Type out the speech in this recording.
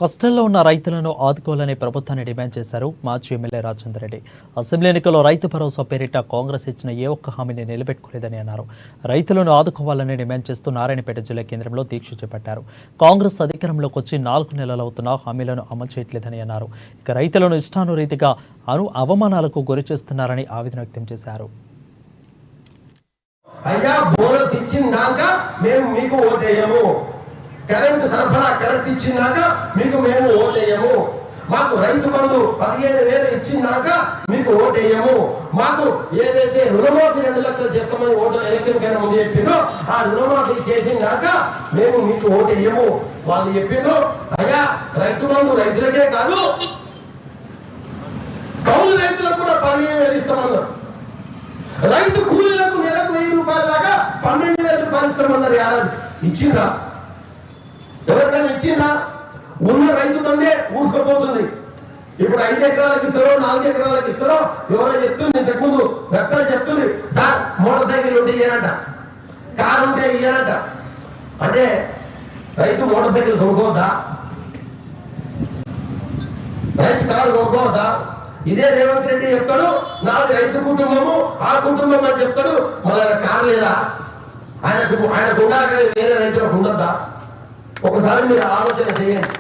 కష్టాల్లో ఉన్న రైతులను ఆదుకోవాలని ప్రభుత్వాన్ని డిమాండ్ చేశారు మాజీ ఎమ్మెల్యే రాజేందర్ రెడ్డి. అసెంబ్లీ ఎన్నికల్లో రైతు భరోసా పేరిట కాంగ్రెస్ ఇచ్చిన ఏ ఒక్క హామీని నిలబెట్టుకోలేదని అన్నారు. రైతులను ఆదుకోవాలని డిమాండ్ చేస్తూ నారాయణపేట జిల్లా కేంద్రంలో దీక్ష చేపట్టారు. కాంగ్రెస్ అధికారంలోకి వచ్చి 4 నెలలవుతున్నా హామీలను అమలు చేయట్లేదని అన్నారు. ఇక రైతులను ఇష్టానురీతిగా అవమానాలకు గురి చేస్తున్నారని ఆవేదన వ్యక్తం చేశారు. కరెంటు సరఫరా కరెంట్ ఇచ్చినాక మీకు మేము ఓటేయము. మాకు రైతు బంధు 15,000 ఇచ్చినాక మీకు ఓటేయము. మాకు ఏదైతే రుణమాఫీ 2 లక్షలు చేస్తామని ఓటు ఎలక్షన్ కన్నా ముందు చెప్పిందో ఆ రుణమాఫీ చేసినాక మేము మీకు ఓటేయము. వాళ్ళు చెప్పిందో అయ్యా రైతు బంధు రైతులకే కాదు కౌలు రైతులకు కూడా 15,000 ఇస్తామన్నారు. రైతు కూలీలకు నెలకు 1000 రూపాయల దాకా 12,000 రూపాయలు ఇస్తామన్నారు. ఏడాది ఇచ్చిందా? ఎవరికైనా ఇచ్చిందా? ఉన్న రైతు బందే ఊసుకుపోతుంది. ఇప్పుడు 5 ఎకరాలకు ఇస్తారో 4 ఎకరాలకు ఇస్తారో ఎవరో చెప్తుంది. ఇంతకుముందు వ్యక్తులు చెప్తుంది సార్ మోటార్ సైకిల్ ఉంటే ఇయ్యనట, కారు ఉంటే ఇయ్యనట. అంటే రైతు మోటార్ సైకిల్ కొనుక్కోవద్దా? రైతు కారు కొనుక్కోవద్దా? ఇదే రేవంత్ రెడ్డి చెప్తాడు నాది రైతు కుటుంబము ఆ కుటుంబం అని చెప్తాడు. మళ్ళీ కారు లేదా? ఆయనకు ఉండాలి కానీ వేరే రైతులకు ఉండద్దా? ఒకసారి మీరు ఆలోచన చేయండి.